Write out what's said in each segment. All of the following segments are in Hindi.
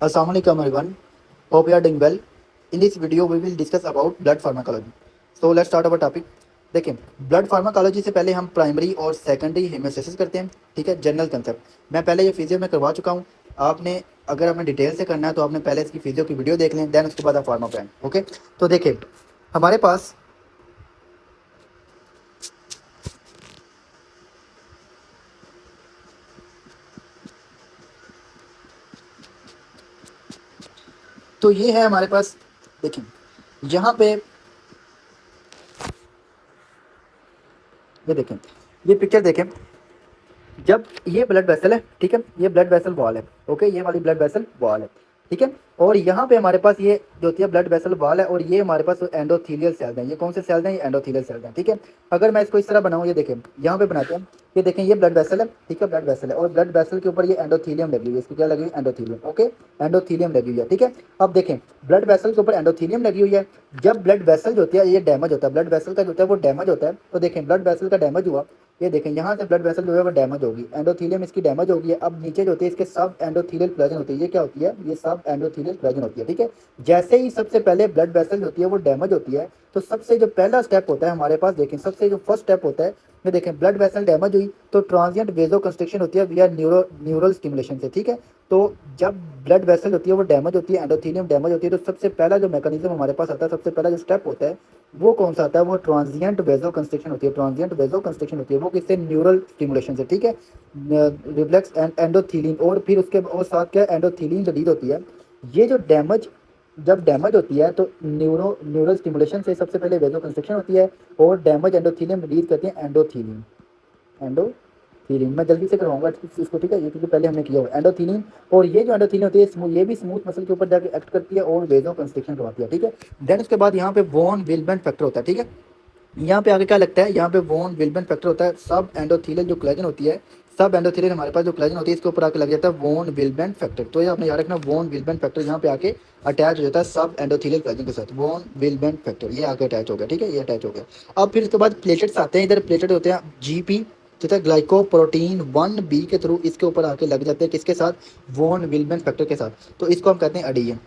Assalamu alaikum everyone. Hope you are doing well. In this video we will discuss about blood pharmacology. So let's start our topic. देखें, ब्लड फार्माकोलॉजी से पहले हम प्राइमरी और सेकेंडरी हेमोस्टेसिस करते हैं। ठीक है, जनरल कंसेप्ट मैं पहले ये फिजियो में करवा चुका हूँ। आपने अगर आपने डिटेल से करना है तो आपने पहले इसकी फिजियो की वीडियो देख लें, देन उसके बाद आप फार्मा पे आएं। ओके, तो देखें हमारे पास तो ये है हमारे पास। देखें यहाँ पे ये देखें, ये पिक्चर देखें। जब ये ब्लड वेसल है, ठीक है, ये ब्लड वेसल वॉल है। ओके, ये वाली ब्लड वेसल वॉल है, ठीक है। और यहाँ पे हमारे पास ये जो होती है ब्लड वेसल वॉल है, और ये हमारे पास एंडोथीलियल सेल्स हैं। ये कौन से सेल्स हैं? ये एंडोथीलियल सेल्स हैं, ठीक है। अगर मैं इसको इस तरह बनाऊँ, ये देखें यहाँ पे बनाते हैं, ये देखें ये ब्लड वेसल है, ठीक है, ब्लड वेसल है, और ब्लड वेसल के ऊपर ये एंडोथीलियम लगी हुई है। इसकी क्या लगी हुई? एंडोथीलियम। ओके, एंडोथीलियम लगी हुई है, ठीक है। अब देखें ब्लड वेसल के ऊपर एंडोथीलियम लगी हुई है। जब ब्लड वेसल जो होती है ये डैमेज होता है, ब्लड वेसल का जो होता है वो डैमेज होता है। तो देखें ब्लड वेसल का डैमेज हुआ, ये देखें यहाँ से ब्लड वेसल जो है वो डैमेज होगी, एंडोथीलियम इसकी डैमेज होगी है। अब नीचे जो होती है इसके सब एंडोथीलियल कोलेजन होती है। ये क्या होती है? ये सब एंडोथीलियल कोलेजन होती है, ठीक है। जैसे ही सबसे पहले ब्लड वेसल होती है वो डैमेज होती है, तो सबसे जो पहला स्टेप होता है हमारे पास, देखें सबसे जो फर्स्ट स्टेप होता है, ये देखें ब्लड वेसल डैमेज हुई तो ट्रांजिएंट वेजो कंस्ट्रिक्शन होती है विया न्यूरल स्टिमुलेशन से, ठीक है। तो जब ब्लड वेसल होती है वो डैमेज होती है, एंडोथीलियम डैमेज होती है, तो सबसे पहला जो मैकेनिज्म हमारे पास आता है, सबसे पहला जो स्टेप होता है वो कौन सा आता है? वो ट्रांजिएंट वेजो कंस्ट्रिक्शन होती है। ट्रांजिएंट वेजो कंस्ट्रिक्शन होती है वो किससे? न्यूरल स्टिमुलेशन से, ठीक है, रिफ्लेक्स एंड एंडोथीलिन। और फिर उसके और साथ क्या? एंडोथीलिन रिलीज होती है। ये जो डैमेज जब डैमेज होती है तो न्यूरल स्टिमुलेशन से सबसे पहले वेजो कंस्ट्रिक्शन होती है, और डैमेज एंडोथीलियम रिलीज करती है एंडोथीलिन। मैं जल्दी से करवाऊंगा इसको, ठीक है, ये क्योंकि पहले हमने किया हुआ एंडोथीलिन। और ये जो एंडोथीलिन होती है ये भी स्मूथ मसल के ऊपर जाकर एक्ट करती है और वेजो कंस्ट्रिक्शन करवाती है, ठीक है। देन उसके बाद यहाँ पे वॉन विल्बेंट फैक्टर होता है, ठीक है। यहाँ पे आगे क्या लगता है? यहाँ पे वॉन विल्बेंट फैक्टर होता है। सब एंडोथीलियल जो कोलेजन होती है, सब एंडोथीलियल हमारे पास जो कोलेजन होती है इसके ऊपर आके लग जाता है वॉन विल्बेंट फैक्टर। तो ये आपने याद रखना, वॉन विल्बेंट फैक्टर यहाँ पे आके अटैच हो जाता है सब एंडोथीलियल कोलेजन के साथ। वॉन विल्बेंट फैक्टर ये आके अटैच हो गया, ठीक है, ये अटैच हो गया। अब फिर इसके बाद प्लेटेट्स आते हैं। इधर प्लेटेट होते हैं जीपी तथा ग्लाइकोप्रोटीन 1b के थ्रू इसके ऊपर आके लग जाते हैं, किसके साथ? वॉन विल्बेंट फैक्टर के साथ। तो इसको हम कहते हैं एडीएन,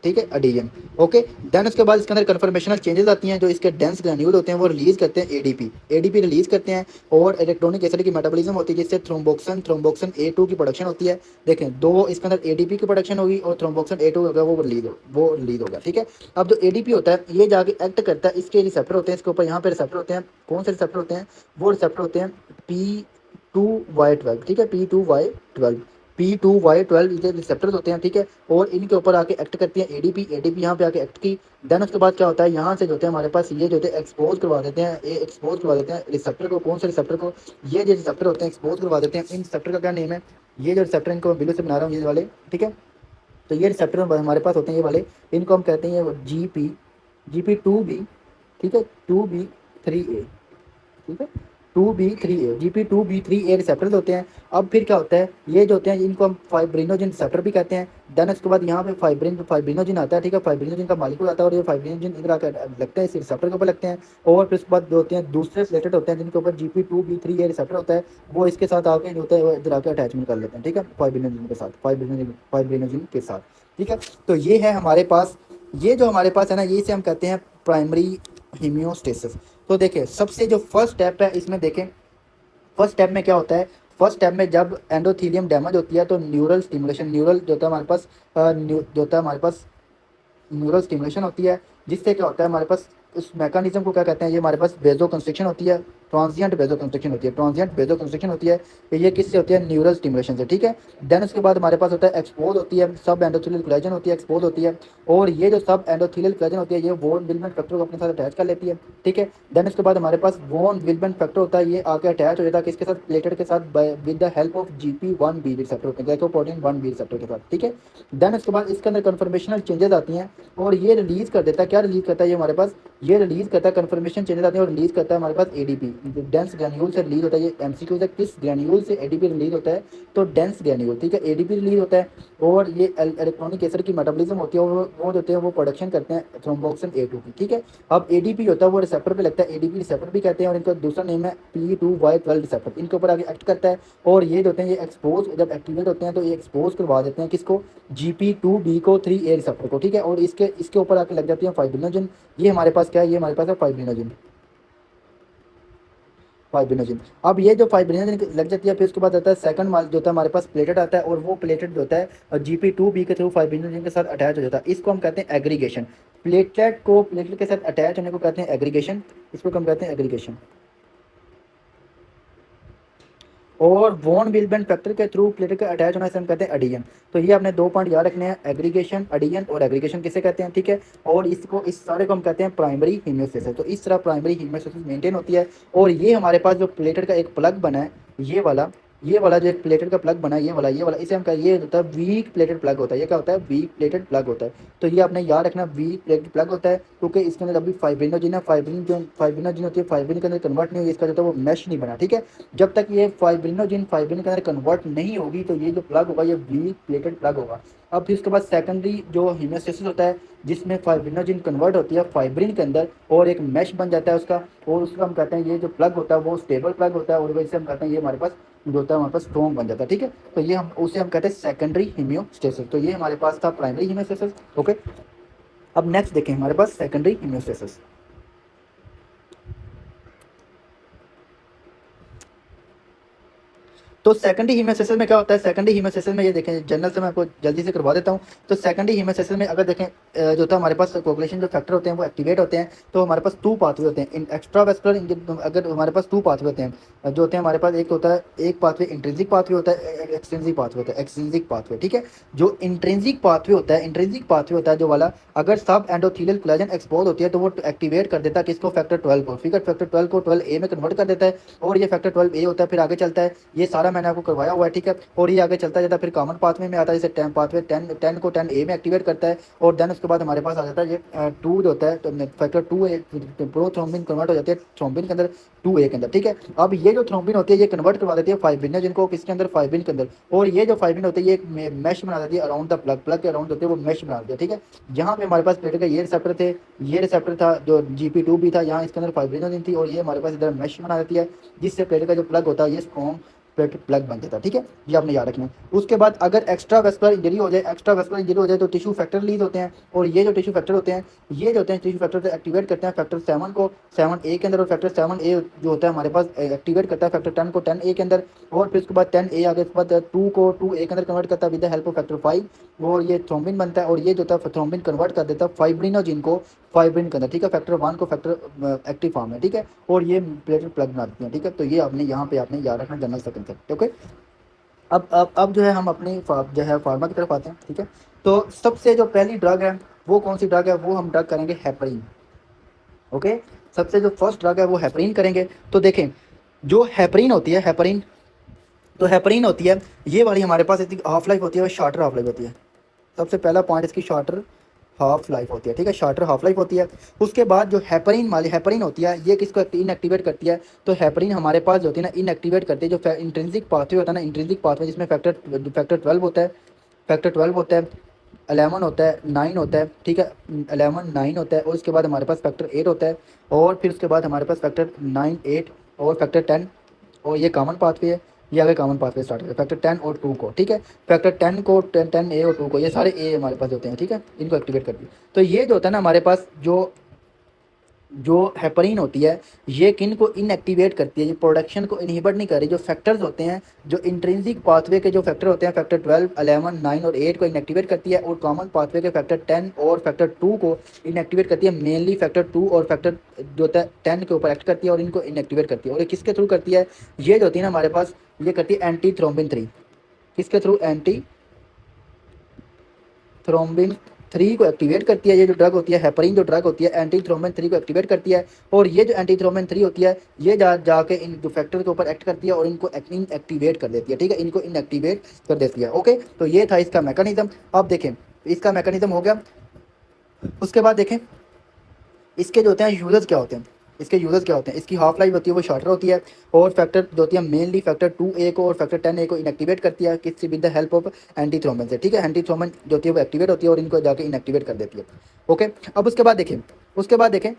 ठीक है, एडीएम। ओके, देन उसके बाद इसके अंदर कन्फर्मेशनल चेंजेस आती हैं। जो इसके डेंस ग्रैन्यूल होते हैं वो रिलीज करते हैं एडीपी रिलीज करते हैं, और इलेक्ट्रॉनिक एसिड की मेटाबॉलिज्म होती है जिससे थ्रोम्बोक्सिन A2 की प्रोडक्शन होती है। देखें दो इसके अंदर एडीपी की प्रोडक्शन होगी और थ्रोम्बोक्सिन A2 होगा वो रिलीज होगा, ठीक है। अब जो एडीपी होता है ये जाके एक्ट करता है, इसके रिसेप्टर होते हैं, इसके ऊपर यहाँ पे रिसेप्टर होते हैं। कौन से रिसेप्टर होते हैं? वो रिसेप्टर होते हैं P2Y12, ठीक है, P2Y12 ये रिसेप्टर्स होते हैं, ठीक है। और इनके ऊपर आके एक्ट करती है एडीपी यहाँ पे आके एक्ट की। देन उसके बाद क्या होता है? यहाँ से जो होते हैं हमारे पास ये जो होते हैं एक्सपोज करवा देते हैं, ये एक्सपोज करवा देते हैं रिसेप्टर को। कौन से रिसेप्टर को? ये जो रिसेप्टर होते हैं एक्सपोज करवा देते हैं। इन रिसेप्टर का क्या नेम है? ये जो रिसेप्टर इनको बिल्कुल से बना रहा हूँ ये वाले, ठीक है। तो ये रिसेप्टर हमारे पास होते हैं ये वाले, इनको हम कहते हैं GP2B, ठीक है, 2B3A, ठीक है, 2B3A, GP2B3A रिसेप्टर्स होते हैं। अब फिर क्या होता है? ये जो होते हैं इनको हम फाइब्रिनोजिन रिसेप्टर भी कहते हैं। देन उसके बाद यहाँ पे फाइब्रिनोजिन आता है, ठीक है, फाइब्रिनोजिन का मालिक्यूल आता है, और ये फाइब्रिनोजिन इधर आकर लगता है, इस रिसेप्टर के ऊपर लगते हैं। और फिर उसके बाद जो होते हैं दूसरे प्लेटेट होते हैं जिनके ऊपर GP2B3A रिसेप्टर होता है, वो इसके साथ आके जो होता है वो इधर आकर अटैचमेंट कर लेते हैं, ठीक है, फाइब्रिनोजिन के साथ, फाइब्रिनोजिन के साथ, ठीक है। तो ये है हमारे पास, ये जो हमारे पास है ना, ये से हम कहते हैं प्राइमरी हीमियोस्टेसिस। तो देखें सबसे जो फर्स्ट स्टेप है इसमें, देखें फर्स्ट स्टेप में क्या होता है? फर्स्ट स्टेप में जब एंडोथीलियम डैमेज होती है तो न्यूरल स्टिमुलेशन, न्यूरल जो होता है हमारे पास जो होता है हमारे पास न्यूरल स्टिमुलेशन होती है, जिससे क्या होता है हमारे पास उस मैकेनिज्म को क्या कहते हैं? ये हमारे पास वेजो कंस्ट्रिक्शन होती है, ट्रांजिएंट वेजो कंस्ट्रिक्शन होती है, ट्रांजिएंट वेजो कंस्ट्रिक्शन होती है। तो ये किससे होती है? न्यूरल स्टिमुलेशन से, ठीक है। देन उसके बाद हमारे पास होता है एक्सपोज होती है, सब एंडोथेलियल कोलेजन होती है, एक्सपोज होती है। और ये जो सब एंडोथेलियल कोलेजन होती है ये वॉन विल्बेंट फैक्टर को अपने साथ अटैच कर लेती है, ठीक है। देन उसके बाद हमारे पास वॉन विल्बेंट फैक्टर होता है, ये आके अटैच हो जाता है किसके साथ? प्लेटेट के साथ, with the help of GP1B receptor, glycoprotein 1B receptor के साथ, ठीक है। देन उसके बाद इसके अंदर कन्फर्मेशनल चेंजेस आती हैं, और ये रिलीज कर देता है, क्या रिलीज करता है ये हमारे पास? ये रिलीज करता है, कन्फर्मेशन चेंजेस आते हैं और रिलीज करता है हमारे पास डेंस ग्रैन्यूल से रिलीज होता है। ये एमसीक्यू है, किस ग्रैन्यूल से एडीपी रिलीज होता है, तो डेंस ग्रैन्यूल, ठीक है, एडीपी रिलीज होता है। और ये इलेक्ट्रॉनिक एसिड की मेटाबॉलिज्म होती है, वो होते हैं वो प्रोडक्शन करते हैं थ्रोम्बोक्सिन A2 की, ठीक है। अब एडीपी होता है वो रिसेप्टर पे लगता है, एडीपी रिसेप्टर भी कहते हैं, और इनका दूसरा नेम है P2Y12 रिसेप्टर, इनके ऊपर आगे एक्ट करता है। और ये जो होते हैं ये एक्सपोज, जब एक्टिवेट होते हैं तो ये एक्सपोज करवा देते हैं किसको, GP2B को 3A रिसेप्टर को, ठीक है। और इसके ऊपर आके लग जाती है फाइब्रिनोजन। ये हमारे पास क्या है, ये हमारे पास है फाइब्रिनोजन, फाइब्रिनोजन। अब ये जो फाइब्रिनोजन लग जाती है, फिर उसके बाद आता है सेकंड माल जो होता है हमारे पास प्लेटेड आता है, और वो प्लेटेड जो होता है GP2B के थ्रू फाइब्रिनोजन के साथ अटैच हो जाता है। इसको हम कहते हैं एग्रीगेशन। प्लेटलेट को प्लेटलेट के साथ अटैच होने को कहते हैं एग्रीगेशन, इसको हम कहते हैं एग्रीगेशन। और वॉन विल्बेन फैक्टर के थ्रू प्लेटेट का अटैच होना से हम कहते हैं एडिशन। तो ये आपने 2 पॉइंट याद रखने हैं, एग्रीगेशन, एडिशन, और एग्रीगेशन किसे कहते हैं, ठीक है। और इसको, इस सारे को हम कहते हैं प्राइमरी हीमोस्टेसिस। तो इस तरह प्राइमरी हीमोस्टेसिस मेंटेन होती है। और ये हमारे पास जो प्लेटेट का एक प्लग बना है, ये वाला जो एक प्लेटेट का प्लग बना है, ये वाला इसे हम ये होता है वीक प्लेटेड प्लग होता है। ये क्या होता है, वीक प्लेटेड प्लग होता है। तो ये आपने याद रखना, वीक प्लेटेड प्लग होता है, क्योंकि इसके अंदर अभी फाइब्रिनोजन है, फाइब्रिनोजन होती है, फाइब्रिन के अंदर कन्वर्ट नहीं हुई, इसका जो है वो मैश नहीं बना, ठीक है। जब तक ये फाइब्रिन के अंदर कन्वर्ट नहीं होगी, तो ये जो प्लग होगा ये वीक प्लेटेड प्लग होगा। अब फिर उसके बाद सेकेंडरी जो हीमोस्टेसिस होता है, जिसमें फाइब्रिनोजन कन्वर्ट होती है फाइब्रिन के अंदर, और एक मैश बन जाता है उसका, और उसका हम कहते हैं ये जो प्लग होता है वो स्टेबल प्लग होता है, और वैसे हम कहते हैं ये हमारे पास जो होता है हमारे पास स्ट्रॉन्ग बन जाता है, ठीक है। तो ये हम उसे हम कहते हैं सेकेंडरी हीमोस्टेसिस। तो ये हमारे पास था प्राइमरी हीमोस्टेसिस, ओके। अब नेक्स्ट देखें हमारे पास सेकेंडरी हीमोस्टेसिस। तो सेकेंडरी हीमोस्टेसिस में क्या होता है, सेकेंडरी हीमोस्टेसिस में ये देखें, जनरल से मैं आपको जल्दी से करवा देता हूँ। तो सेकेंडरी हीमोस्टेसिस में अगर देखें जो था हमारे पास कोगुलेशन जो फैक्टर होते हैं वो एक्टिवेट होते हैं। तो हमारे पास 2 पाथवे होते हैं इन एक्स्ट्रा वेस्कुलर, अगर हमारे पास 2 पाथवे होते हैं जो होते हैं हमारे पास, एक होता है, एक पाथवे इंट्रिंसिक पाथवे होता है, एक्सट्रिंसिक पाथवे होता है, एक्सट्रिंसिक पाथवे, ठीक है। जो इंट्रिंसिक पाथवे होता है, इंट्रिंसिक पाथवे होता है जो वाला, अगर सब एंडोथेलियल कोलेजन एक्सपोज होती है तो वो एक्टिवेट कर देता है किसको, फैक्टर 12 को, फिर फैक्टर 12 को 12A में कन्वर्ट कर देता है। और ये फैक्टर 12A होता है, फिर आगे चलता है, ये सारा मैंने आपको करवाया हुआ है, ठीक है। और ये आगे चलता जाता है, फिर कॉमन पाथवे में आता है, जैसे 10 पाथवे 10 को 10A में एक्टिवेट करता है। और देन उसके बाद हमारे पास आ जाता है ये 2 जो होता है, तो फैक्टर 2A प्रोथ्रोम्बिन कन्वर्ट हो जाती है थ्रोम्बिन के अंदर 2A के अंदर, ठीक है। अब ये जो थ्रोम्बिन होती है ये कन्वर्ट करवा देती है फाइब्रिन, जिनको किसके अंदर, फाइब्रिन के अंदर। और ये जो फाइब्रिन होती है ये एक मैश बना देती है अराउंड द प्लग के अराउंड होती है वो मैश बना देती है, ठीक है। यहाँ पे हमारे पास प्लेटेट का ये रिसेप्टर थे, ये रिसेप्टर था जो GP2B था, यहाँ इसके अंदर फाइब्रिनोजन थी, और ये हमारे पास इधर मैश बना देती है, जिससे प्लेटेट का जो प्लग होता है ये स्ट्रॉन्ग प्लग बन जाता है, ठीक है। ये आपने याद रखना है। उसके बाद अगर एक्स्ट्रा वेस्कुलर इंजरी हो जाए, तो टिश्यू फैक्टर रिलीज होते हैं। और ये जो टिश्यू फैक्टर होते हैं, ये जो होते हैं टिश्यू फैक्टर से एक्टिवेट करते हैं फैक्टर 7 को 7A के अंदर, और फैक्टर 7A जो होता है हमारे पास एक्टिवेट करता है फैक्टर 10 को 10A के अंदर। और फिर उसके बाद 10A आगे उसके बाद 2 को 2A के अंदर कन्वर्ट करता है with the help of factor 5, और ये थ्रोम्बिन बनता है। और ये जो होता है थ्रोम्बिन कन्वर्ट कर देता है फाइब्रिनोजिन को फाइब्रिन के अंदर, ठीक है। फैक्टर 1 को फैक्टर एक्टिव फॉर्म है, ठीक है। और ये प्लेटेड प्लग बनाती हैं, ठीक है। तो ये आपने यहाँ पे आपने याद रखना जनरल से कंसेप्ट, ओके। अब जो है हम अपनी जो है फार्मा की तरफ आते हैं, ठीक है। तो सबसे जो पहली ड्रग है वो कौन सी ड्रग है, वो हम ड्रग करेंगे हेपरिन, ओके। सबसे जो फर्स्ट ड्रग है वो हेपरिन करेंगे। तो देखें जो हेपरिन होती है, हेपरिन, तो हेपरिन होती है ये वाली, हमारे पास इसकी हाफ लाइफ होती है, वो शार्टर हाफ लाइफ होती है। सबसे पहला पॉइंट इसकी शार्टर हाफ लाइफ होती है, ठीक है, शार्टर हाफ लाइफ होती है। उसके बाद जो हेपरिन होती है ये किसको इनएक्टिवेट करती है, तो हेपरिन हमारे पास जो होती है ना इनएक्टिवेट करती है जो इंट्रिंसिक पाथवे होता है ना, इंट्रिंसिक पाथवे जिसमें फैक्टर 12 होता है, फैक्टर 12 होता है, 11 होता है, 9 होता है, ठीक है, 11 9 होता है। और उसके बाद हमारे पास फैक्टर 8 होता है, और फिर उसके बाद हमारे पास फैक्टर 9 8 और फैक्टर 10, और ये कॉमन पाथवे है। ये आगे कॉमन पाथवे स्टार्ट करें फैक्टर 10 और 2 को, ठीक है। फैक्टर 10 को 10A और 2 को, ये सारे A हमारे पास होते हैं, ठीक है, इनको एक्टिवेट कर दिया। तो ये जो होता है ना हमारे पास जो जो हेपरिन होती है ये किन को इनएक्टिवेट करती है, ये प्रोडक्शन को इनहिबिट नहीं कर रही। जो फैक्टर्स होते हैं, जो इंट्रिंसिक पाथवे के जो फैक्टर होते हैं फैक्टर 12 11 9 और 8 को इनएक्टिवेट करती है, और कॉमन पाथवे के फैक्टर 10 और फैक्टर 2 को इनएक्टिवेट करती है। मेनली फैक्टर 2 और फैक्टर जो होता है 10 के ऊपर एक्ट करती है और इनको इनएक्टिवेट करती है। और ये किसके थ्रू करती है, ये जो होती है ना हमारे पास, ये करती है एंटी थ्रोम्बिन 3, किसके थ्रू, एंटी थ्रोम्बिन 3 को एक्टिवेट करती है। ये जो ड्रग होती है हेपरिन, जो ड्रग होती है एंटी थ्रोम्बिन 3 को एक्टिवेट करती है। और ये जो एंटी थ्रोम्बिन 3 होती है ये जाके इन जो फैक्टर के ऊपर एक्ट करती है और इनको इनएक्टिवेट कर देती है, ठीक है, इनको इनएक्टिवेट कर देती है, ओके। तो ये था इसका मैकेनिज्म। अब देखें इसका मैकेनिज्म हो गया। उसके बाद देखें इसके जो होते हैं यूजर्स क्या होते हैं। इसके यूजर्स क्या होते हैं, इसकी हाफ लाइफ होती है वो शॉर्टर होती है, और फैक्टर जो होती है मेनली फैक्टर 2A को और फैक्टर 10A को इनएक्टिवेट करती है किसी with the help of antithrombin से, ठीक है। एंटी थ्रोम्बन जो होती है वो एक्टिवेट होती है और इनको जाके इनएक्टिवेट कर देती है। ओके, अब उसके बाद देखें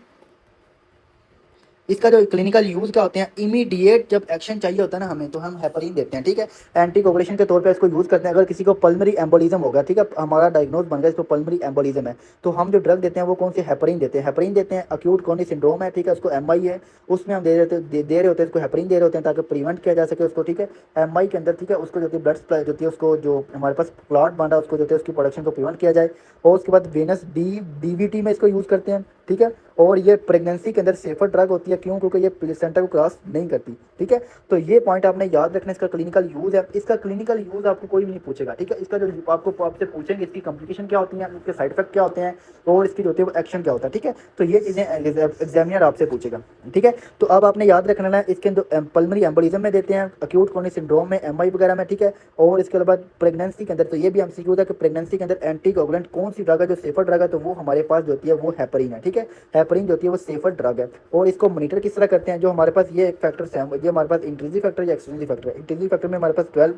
इसका जो क्लिनिकल यूज़ क्या होते हैं, इमीडिएट जब एक्शन चाहिए होता है ना हमें, तो हम हेपरिन देते हैं, ठीक है। एंटी कोगुलेशन के तौर पे इसको यूज़ करते हैं। अगर किसी को पल्मरी एम्बोलिज्म होगा, ठीक है, हमारा डायग्नोज बन गया इसको पल्मरी एम्बोलिज्म है, तो हम जो ड्रग देते हैं वो कौन सी हेपरिन देते हैं। हेपरिन देते हैं, अक्यूट कोरोनरी सिंड्रोम है, ठीक है, उसको MI है, उसमें हम दे रहे होते हैं इसको हेपरिन दे रहे होते हैं ताकि प्रिवेंट किया जा सके उसको, ठीक है। MI के अंदर, ठीक है, उसको जो होती है ब्लड सप्लाई जो होती है उसको, जो हमारे पास क्लॉट बन रहा है उसको जो होती है उसकी प्रोडक्शन को प्रिवेंट किया जाए। और उसके बाद वेनस DVT में इसको यूज़ करते हैं, ठीक है। और ये प्रेगनेंसी के अंदर सेफर ड्रग होती है, क्यों, क्योंकि ये प्लेसेंटा को क्रॉस नहीं करती, ठीक है। तो ये पॉइंट आपने याद रखना, इसका क्लिनिकल यूज़ है। इसका क्लिनिकल यूज़ आपको कोई भी नहीं पूछेगा, ठीक है। इसका जो आपको आपसे पूछेंगे इसकी कॉम्प्लिकेशन क्या होती है, इसके साइड इफेक्ट क्या होते हैं, और इसकी जो होती है वो एक्शन क्या होता है, ठीक है। तो ये चीज़ें एग्जामिनर आपसे पूछेगा, ठीक है। तो अब आपने याद रखना है इसके अंदर पल्मरी एम्बोलिज्म में देते हैं, अक्यूट कोरोनरी सिंड्रोम में, MI वगैरह में, ठीक है। और इसके बाद प्रेगनेंसी के अंदर, तो ये भी हमसे क्यों था कि प्रेगनेंसी के अंदर एंटी कोगुलेंट कौन सी ड्रग है जो सेफर ड्रग है, तो वो हमारे पास जो होती है वो हेपरिन है, ठीक है। हेपरिन जो होती है वो सेफर ड्रग है। और इसको मॉनिटर किस तरह करते हैं, जो हमारे पास ये एक फैक्टर ये हमारे पास इंट्रिंसिक फैक्टर या एक्सट्रिंसिक फैक्टर है। इंट्रिंसिक फैक्टर में हमारे पास 12,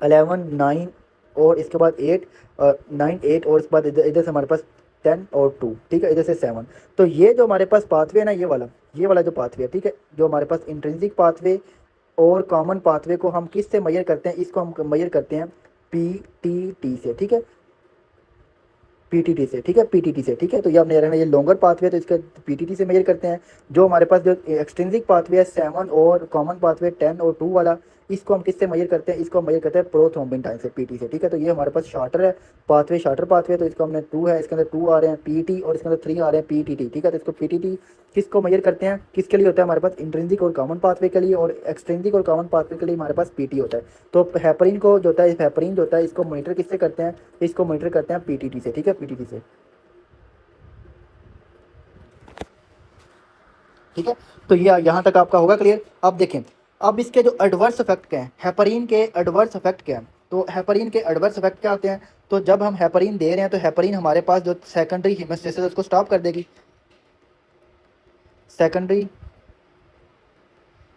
11, 9 और इसके बाद 8, 9, 8 और इसके बाद इधर से हमारे पास 10 और 2, ठीक है, इधर से 7। तो ये जो हमारे पास पाथवे है ना, ये वाला जो पाथवे है, ठीक है, जो हमारे पास इंट्रिंसिक पाथवे और कॉमन पाथवे को हम किस से मेजर करते हैं, इसको हम मेजर करते हैं PTT से, ठीक है, PTT से, ठीक है, PTT से, ठीक है। तो ये आपने रहना, ये लॉन्गर पाथवे तो इसका PTT से मेजर करते हैं। जो हमारे पास जो एक्सटेंसिक पाथवे है 7 और कॉमन पाथवे 10 और 2 वाला, इसको हम किससे मेजर करते हैं, इसको हम मेजर करते हैं प्रोथ्रोम्बिन टाइम से, PT से, ठीक है। तो ये हमारे पास शार्टर है पाथवे, शार्टर पाथवे, तो इसको हमने 2 है, इसके अंदर 2 आ रहे हैं PT और इसके अंदर 3 आ रहे हैं PTT, ठीक है। तो इसको PTT किसको मेजर करते हैं, किसके लिए होता है हमारे पास, इंट्रिंसिक और कॉमन पाथवे के लिए, और एक्सटेंसिक और कॉमन पाथवे के लिए हमारे पास PT होता है। तो हेपरिन को जो होता है, हेपरिन जो होता है इसको मॉनिटर किससे करते हैं, इसको मॉनिटर करते हैं PTT से, ठीक है, PTT से, ठीक है। तो ये यहाँ तक आपका होगा क्लियर। अब देखें, अब इसके जो एडवर्स इफेक्ट क्या हैं, हेपरिन के एडवर्स इफेक्ट क्या हैं। तो हेपरिन के एडवर्स इफेक्ट क्या होते हैं, तो जब हम हेपरिन दे रहे हैं तो हेपरिन हमारे पास जो सेकेंडरी हीमोस्टेसिस उसको स्टॉप कर देगी। सेकेंडरी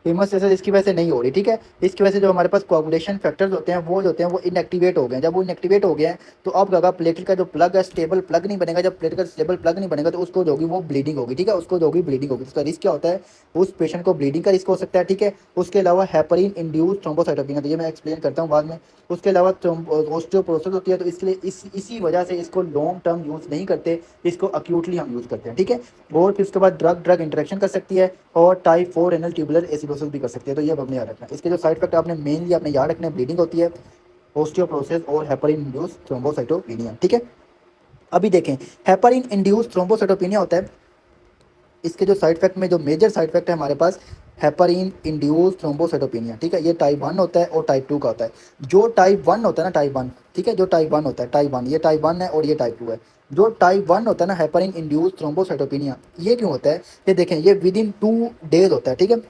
हीमोस्टेसिस इसकी वजह से नहीं हो रही, ठीक है। इसकी वजह से जो हमारे पास कोagulation फैक्टर्स होते हैं वो जो होते हैं वो इनएक्टिवेट हो गए हैं। जब वो इनएक्टिवेट हो गए हैं तो अब अगर प्लेटलेट का जो प्लग है स्टेबल प्लग नहीं बनेगा, जब प्लेटलेट का स्टेबल प्लग नहीं बनेगा तो उसको जो होगी वो ब्लीडिंग होगी, ठीक है, उसको जो होगी ब्लीडिंग होगी। उसका रिस्क क्या होता है, उस पेशेंट को ब्लीडिंग का रिस्क हो सकता है, ठीक है। उसके अलावा हेपरिन इंड्यूस थ्रोम्बोसाइटोपेनिया, तो ये मैं एक्सप्लेन करता हूँ बाद में। उसके अलावा ऑस्टियोपोरोसिस होती है, तो इसके लिए इसी वजह से इसको लॉन्ग टर्म यूज़ नहीं करते, इसको अक्यूटली हम यूज़ करते हैं, ठीक है। और फिर उसके बाद ड्रग ड्रग इंटरेक्शन कर सकती है और टाइप 4 रेनल ट्यूबुलर एसिडोसिस भी कर सकती है। तो ये आपने याद रखना है। इसके जो साइड इफेक्ट आपने मेनली आपने याद रखना है, ब्लीडिंग होती है, ऑस्टियोपोरोसिस और हेपरिन इंड्यूस थ्रोम्बोसाइटोपेनिया, ठीक है। अभी देखें, हेपरिन इंड्यूस थ्रोम्बोसाइटोपेनिया होता है, इसके जो साइड इफेक्ट में जो मेजर साइड इफेक्ट है हमारे पास हेपरिन इंड्यूस थ्रोम्बोसाइटोपेनिया, ठीक है। ये टाइप 1 होता है और टाइप 2 का होता है। जो टाइप 1 होता है ना, टाइप 1, ठीक है, जो टाइप 1 होता है, टाइप 1, ये टाइप 1 है और ये टाइप 2 है। जो टाइप 1 होता है ना, हेपरिन इंड्यूस थ्रोम्बोसाइटोपेनिया, ये क्यों होता है, ये देखें, ये विद इन 2 डेज होता है, ठीक है,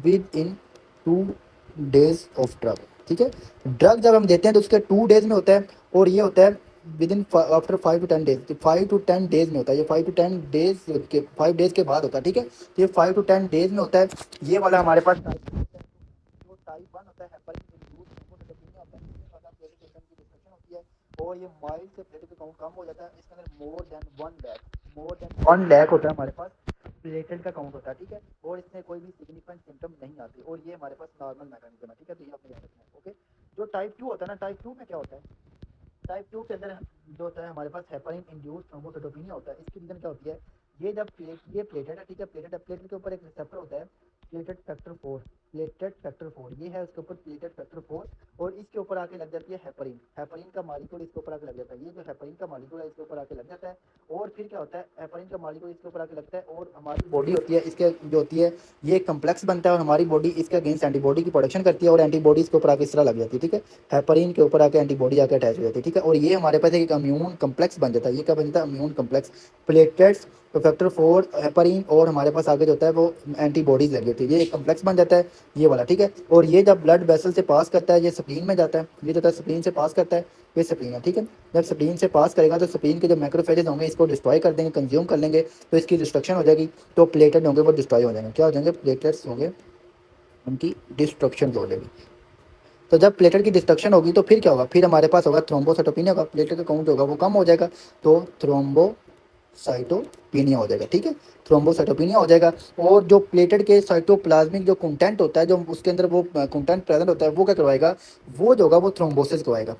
with in 2 days of drug, ठीक है। ड्रग जब हम देते हैं तो उसके 2 डेज में होता है, और ये होता है with in after 5 to 10 days, 5 to 10 days में होता है। ये 5 to 10 डेज के 5 डेज के बाद होता है, ठीक है। तो ये 5 to 10 डेज में होता है। ये वाला हमारे पास जो टाइप 1 होता है हेपरिन इंड्यूस थ्रोम्बोसाइटोपेनिया होता है, इसमें वाला प्लेटलेट की डिस्कशन होती है और ये माइल्ड से प्लेटलेट काउंट कम हो जाता है। इसके अंदर मोर देन 1 लाख होता है हमारे पास प्लेटलेट का काउंट होता है, ठीक है। और इसमें कोई भी सिग्निफिकेंट सिम्टम नहीं आते और ये हमारे पास नॉर्मल मैकेनिज्म है, ठीक है। तो ये आपने याद रखना है, ओके। जो टाइप 2 होता है ना, टाइप 2 में क्या होता है, टाइप 2 के अंदर जो होता है हमारे पास हेपरिन इंड्यूस थ्रोम्बोसाइटोपेनिया होता है। इसकी रीजन क्या होती है, ये जब ये प्लेटेट है, ठीक है, प्लेटेट है, प्लेटेट के ऊपर एक रिसेप्टर होता है प्लेटेट फैक्टर 4, प्लेटेट फैक्टर 4, ये है उसके ऊपर प्लेटेट फैक्टर 4, और इसके ऊपर आके लग जाती है हेपरिन, हेपरिन का मॉलिक्यूल इसके ऊपर आके लग जाता है। ये जो हेपरिन का मॉलिक्यूल है इसके ऊपर आके लग जाता है, और फिर क्या होता है, हेपरिन का मॉलिक्यूल इसके ऊपर आके लगता है और हमारी बॉडी होती है इसके जो होती है ये कम्प्लेक्स बनता है और हमारी बॉडी इसके अगेंस्ट एंटीबॉडी की प्रोडक्शन करती है और एंटीबॉडी इसके ऊपर आके इस तरह लग जाती है, ठीक है। हेपरिन के ऊपर आके एंटीबॉडी आके अटैच हो जाती है, ठीक है। और ये हमारे पास एक इम्यून कम्प्लेक्स बन जाता है। ये क्या बन जाता है, immune complex, platelets, factor 4, heparin और हमारे पास आगे जो होता है वो एंटीबॉडीज लगी होती है, ये एक कम्प्लेक्स बन जाता है। ये वाला, ठीक है। और ये जब ब्लड वेसल से पास करता है ये स्प्लीन में जाता है, ये जो है स्प्लीन से पास करता है, ये स्प्लीन है, ठीक है। जब स्प्लीन से पास करेगा तो स्प्लीन के जो मैक्रोफेजेस होंगे इसको डिस्ट्रॉय कर देंगे, कंज्यूम कर लेंगे, तो इसकी डिस्ट्रक्शन हो जाएगी, तो प्लेटेड होंगे वो डिस्ट्रॉय हो जाएंगे। क्या हो जाएंगे? प्लेटलेट्स होंगे, उनकी डिस्ट्रक्शन हो जाएगी। तो जब प्लेटेट की डिस्ट्रक्शन होगी तो फिर क्या होगा? फिर हमारे पास होगा थ्रोम्बोसाइटोपिनिया होगा, प्लेटेट का काउंट होगा वो कम हो जाएगा, तो थ्रोम्बोसाइटोपिनिया हो जाएगा, ठीक है। थ्रोम्बोसाइटोपिनिया हो जाएगा। और जो प्लेटेट के साइटोप्लाज्मिक जो कंटेंट होता है, जो उसके अंदर वो कंटेंट प्रेजेंट होता है, वो क्या करवाएगा? वो जो होगा वो थ्रोम्बोसिस करवाएगा,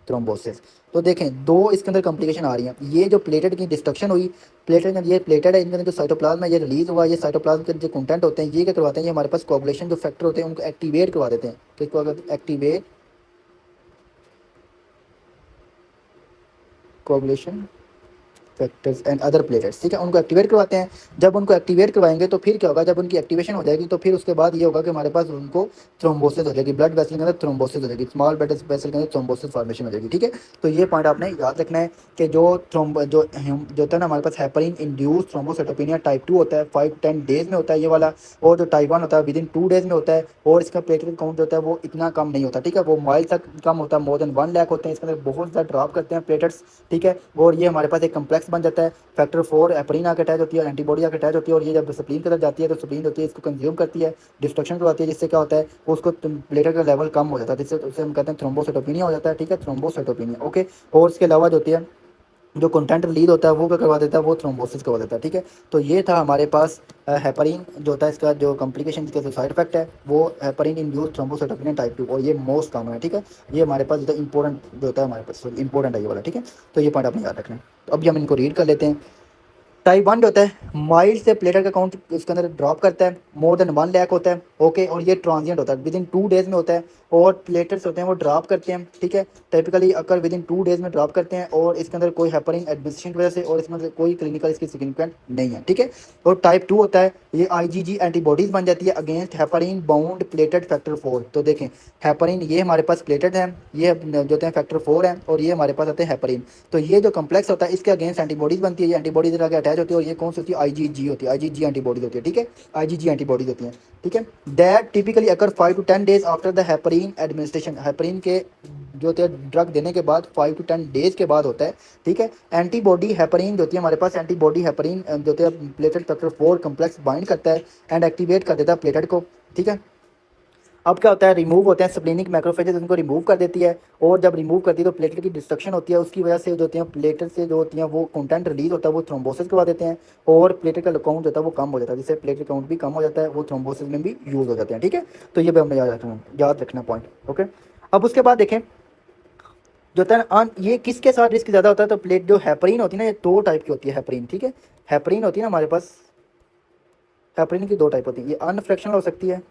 थ्रोम्बोसिस। तो देखें दो इसके अंदर कॉम्प्लिकेशन आ रही हैं। ये जो प्लेटेट की डिस्ट्रक्शन हुई, प्लेटेट ये प्लेटेड है, इनके अंदर जो साइटोप्लाज्म है ये रिलीज हुआ, ये साइटोप्लाज्म के जो कंटेंट होते हैं ये क्या करवाते हैं? ये हमारे पास कोगुलेशन जो फैक्टर होते हैं उनको एक्टिवेट करवा देते हैं। किसको? अगर activate coagulation factors and other platelets, ठीक है, उनको एक्टिवेट करवाते हैं। जब उनको एक्टिवेट करवाएंगे तो फिर क्या होगा? जब उनकी एक्टिवेशन हो जाएगी तो फिर उसके बाद ये होगा कि हमारे पास उनको थ्रोम्बोसिस हो जाएगी, ब्लड वेसल के अंदर थ्रोम्बोसिस हो जाएगी, स्मॉल ब्लड वेसल के अंदर थ्रोम्बोसिस फॉर्मेशन हो जाएगी, ठीक है। तो ये पॉइंट आपने याद रखना है कि जो होता है ना हमारे पास हेपरिन इंड्यूस थ्रोम्बोसाइटोपिनिया टाइप 2 होता है, 5-10 डेज में होता है ये वाला। और जो टाइप 1 होता है विद इन 2 डेज में होता है, और इसका प्लेटलेट काउंट होता है वो इतना कम नहीं होता, ठीक है, वो माइल तक कम होता है, मोर देन 1 लाख होते हैं, इसके अंदर बहुत ज़्यादा ड्रॉप करते हैं प्लेटेट्स, ठीक है। और ये हमारे पास एक कम्प्लेक्स बन जाता है, फैक्टर 4 एपरीन आके अटैच होती है, एंटीबॉडी आके अटैच होती है, और ये जब स्प्लीन की तरफ जाती है तो स्प्लीन होती है इसको कंज्यूम करती है, डिस्ट्रक्शन करवाती है, जिससे क्या होता है उसको प्लेटेट का लेवल कम हो जाता है, जिससे उसे हम कहते हैं थ्रोम्बोसाइटोपिनिया हो जाता है, ठीक है, थ्रोम्बोसाइटोपिनिया, ओके। और इसके अलावा जो होती है जो कंटेंट रिलीज होता है वो क्या करवा देता है? वो थ्रोम्बोसिस करवा देता है, ठीक है। तो ये था हमारे पास हेपरिन जो होता है, इसका जो कॉम्प्लिकेशन इसका जो साइड इफेक्ट है वो हेपरिन इंड्यूस थ्रोम्बोसाइटोपिनिया टाइप 2, और ये मोस्ट कॉमन है, ठीक है। ये हमारे पास जो इंपॉर्टेंट जो होता है हमारे पास इंपॉर्टेंट है ये वाला, ठीक है। तो ये पॉइंट आपने याद रखना है। तो अभी हम इनको रीड कर लेते हैं। टाइप 1 जो होता है माइल्ड से प्लेटर का काउंट इसके अंदर ड्रॉप करता है, मोर देन 1 लाख होता है, ओके। और ये ट्रांजिएंट होता है, विद इन 2 डेज में होता है, और प्लेटर्स होते हैं वो ड्रॉप करते हैं, ठीक है, typically occur with in 2 days में ड्रॉप करते हैं, और इसके अंदर कोई हेपरिन एडमिनिस्ट्रेशन की वजह से और इसमें कोई क्लिनिकल इसकी सिग्निफिकेंट नहीं है, ठीक है। और टाइप 2 होता है ये IgG एंटीबॉडीज बन जाती है against heparin bound plated factor 4। तो देखें हेपरिन ये हमारे पास प्लेटेड है, ये जो होते हैं फैक्टर 4 है, और ये हमारे पास आते हैं हेपरिन। तो ये जो कम्प्लेक्स होता है इसके अगेंस्ट एंटीबॉडीज बनती है, ये एंटीबॉडीज आगे अटैच होती है, और ये कौन सी होती है? IgG होती है, IgG एंटीबॉडीज होती है, ठीक है, IgG एंटीबॉडीज होती हैं, ठीक है। That typically occur 5 to 10 days after the heparin administration, heparin के जो होते हैं ड्रग देने के बाद 5 to 10 डेज के बाद होता है, ठीक है। एंटीबॉडी हेपरिन जो होती है हमारे पास, एंटीबॉडी हेपरिन जो होते हैं प्लेटेड फैक्टर 4 कम्प्लेक्स बाइंड करता है एंड एक्टिवेट कर देता है प्लेटेड को, ठीक है। अब क्या होता है? रिमूव होते हैं स्प्लेनिक मैक्रोफेजेस, उनको रिमूव कर देती है, और जब रिमूव करती है तो प्लेटलेट की डिस्ट्रक्शन होती है, उसकी वजह से जो होती हैं प्लेटलेट से जो होती हैं वो कंटेंट रिलीज होता है, वो थ्रोम्बोसिस करवा देते हैं, और प्लेटलेट का काउंट होता है वो कम हो जाता है, जिससे प्लेटलेट काउंट भी कम हो जाता है, वो थ्रोम्बोसिस में भी यूज़ हो जाते हैं, ठीक है। तो ये भी हमें याद रखना पॉइंट, ओके। अब उसके बाद देखें जो होता है ना ये किसके साथ रिस्क ज़्यादा होता है? तो प्लेट जो हेपरिन होती है ना, ये 2 टाइप की होती है हेपरिन, ठीक है। हेपरिन होती है ना हमारे पास, हेपरिन की 2 टाइप होती है, ये अनफ्रैक्शनल हो सकती है,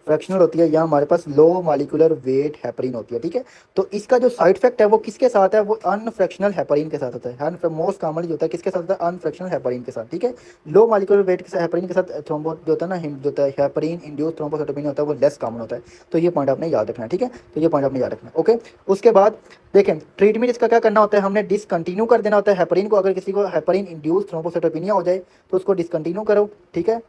फ्रैक्शनल होती है, या हमारे पास लो मॉलिक्यूलर वेट हेपरिन होती है, ठीक है। तो इसका जो साइड इफेक्ट है वो किसके साथ है? वो अनफ्रैक्शनल हेपरिन के साथ होता है, मोस्ट कॉमनली जो होता है किसके साथ होता है? अनफ्रैक्शनल हेपरिन के साथ, ठीक है। लो मॉलिक्यूलर वेट के हेपरिन के साथ थ्रोम्बो जो होता है ना जो होता है हेपरिन इंड्यूस थ्रोम्बोसाइटोपिनिया होता है वो लेस कॉमन होता है। तो ये पॉइंट आपने याद रखना है, ठीक है। तो ये पॉइंट आपने याद रखना है, ओके। उसके बाद देखें ट्रीटमेंट इसका क्या करना होता है? हमने डिसकंटिन्यू कर देना होता है हेपरिन को। अगर किसी को हेपरिन इंड्यूस थ्रोम्बोसाइटोपिनिया हो जाए तो उसको डिसकंटिन्यू करो, ठीक है,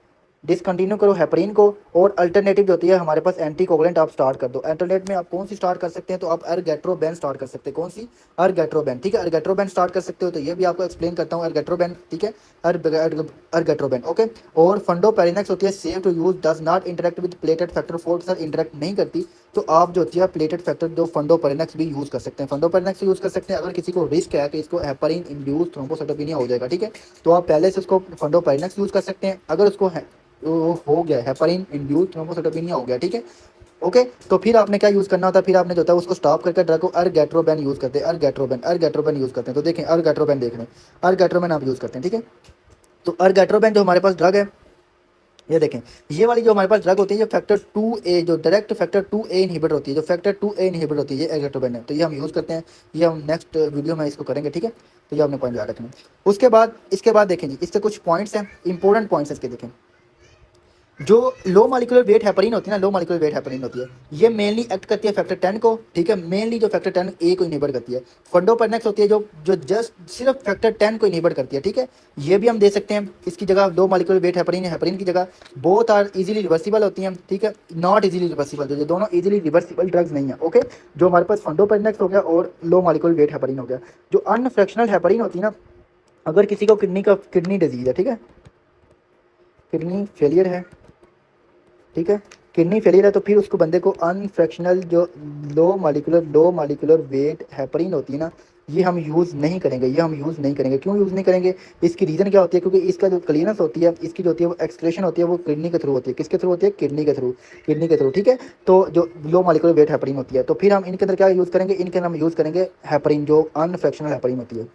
डिसकंटिन्यू करो हेपरिन को। और अल्टरनेटिव जो होती है हमारे पास एंटी कोगुलेंट आप स्टार्ट कर दो। अल्टरनेट में आप कौन सी स्टार्ट कर सकते हैं? तो आप अर्गेट्रोबेन स्टार्ट कर सकते हैं। कौन सी? अर्गेट्रोबेन, ठीक है, अर्गेट्रोबेन स्टार्ट कर सकते हो। तो ये भी आपको एक्सप्लेन करता हूँ, अर्गेट्रोबेन, ठीक है, अर्गेट्रोबेन, ओके। और फंडोपेरिनेक्स होती है safe to use, does not interact with platelet factor 4 के साथ इंटरेक्ट नहीं करती। तो आप जो होती है प्लेटेड फैक्टर जो फंडोपेरिनेक्स भी यूज़ कर सकते हैं, फंडोपेरिनेक्स यूज़ कर सकते हैं। अगर किसी को रिस्क है कि इसको हेपरिन इंड्यूस थ्रोम्बोसाइटोपिनिया हो जाएगा, ठीक है, तो आप पहले से उसको फंडोपेरिनेक्स यूज़ कर सकते हैं। अगर उसको हो गया हेपरिन इंड्यूस थ्रोम्बोसाइटोपिनिया हो गया, ठीक है, ओके। तो फिर आपने क्या यूज़ करना होता है? फिर आपने जो होता है उसको स्टॉप करके ड्रग को अर्गेट्रोबेन यूज़ करते हैं, अर्गेट्रोबेन यूज़ करते हैं। तो देखें अर्गेट्रोबेन देख रहे हैं, अर्गेट्रोबेन आप यूज़ करते हैं, ठीक है। तो अर्गेट्रोबेन जो हमारे पास ड्रग है, ये देखें ये वाली जो हमारे पास ड्रग होती है, ये फैक्टर 2A जो डायरेक्ट फैक्टर 2A इनहिबिटर होती है, जो फैक्टर 2A इनहिबिटर होती है, ये अर्गेट्रोबेन है। तो ये हम यूज़ करते हैं, ये हम नेक्स्ट वीडियो में इसको करेंगे, ठीक है। तो ये आपने पॉइंट याद रखना है। उसके बाद इसके बाद देखें जी, इससे कुछ पॉइंट्स हैं, इंपॉर्टेंट पॉइंट्स इसके देखें। जो लो मॉलिक्यूलर वेट हेपरिन होती है ना, लो मॉलिक्यूलर वेट हेपरिन होती है, ये मेनली एक्ट करती है फैक्टर 10 को, ठीक है, मेनली जो फैक्टर 10 ए को इनिबिट करती है। फंडोपेरनेक्स होती है जो जो जस्ट सिर्फ फैक्टर 10 को इनिबिट करती है, ठीक है। ये भी हम दे सकते हैं इसकी जगह, low molecular weight heparin heparin की जगह। बोथ आर इजीली रिवर्सिबल होती हैं, ठीक है, नॉट इजीली रिवर्सिबल, जो दोनों इजीली रिवर्सिबल ड्रग्स नहीं है, ओके। जो हमारे पास फंडोपेरनेक्स हो गया और लो मॉलिक्यूलर वेट हेपरिन हो गया। जो अनफ्रैक्शनल हेपरिन होती है ना, अगर किसी को किडनी डिजीज है, ठीक है, किडनी फेलियर है, ठीक है, किडनी फेलियर है, तो फिर उसको बंदे को अनफ्रैक्शनल जो लो मालिकुलर वेट हेपरिन होती है ना, ये हम यूज़ नहीं करेंगे, ये हम यूज़ नहीं करेंगे। क्यों यूज़ नहीं करेंगे? इसकी रीज़न क्या होती है? क्योंकि इसका जो क्लीनेस होती है, इसकी जो होती है वो एक्सक्रेशन होती है, वो किडनी के थ्रू होती है। किसके थ्रू होती है? किडनी के थ्रू, किडनी के थ्रू, ठीक है। तो जो लो मालिकुलर वेट हेपरिन होती है, तो फिर हम इनके अंदर क्या यूज़ करेंगे? इनके अंदर हम यूज़ करेंगे हेपरिन, जो अनफ्रैक्शनल हेपरिन होती है,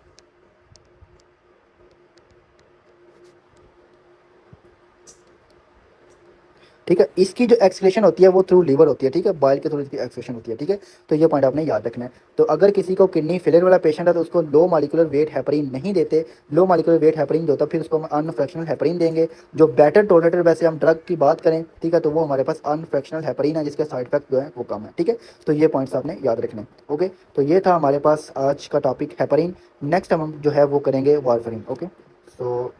ठीक है। इसकी जो एक्सक्रेशन होती है वो थ्रू लीवर होती है, ठीक है, बाइल के थ्रू इसकी एक्सक्रेशन होती है, ठीक है। तो ये पॉइंट आपने याद रखना है। तो अगर किसी को किडनी फेलियर वाला पेशेंट है तो उसको लो मॉलिक्यूलर वेट हेपरिन नहीं देते। लो मॉलिक्यूलर वेट हेपरिन जो होता है फिर उसको हम अनफ्रैक्शनल हेपरिन देंगे। जो बेटर टॉलरेटेड, वैसे हम ड्रग की बात करें, ठीक है, तो वो हमारे पास अनफ्रैक्शनल हेपरिन है, जिसके साइड इफेक्ट जो है वो कम है, ठीक है। तो ये पॉइंट्स आपने याद रखने, ओके। तो ये था हमारे पास आज का टॉपिक हेपरिन। नेक्स्ट हम जो है वो करेंगे वारफरिन, ओके। सो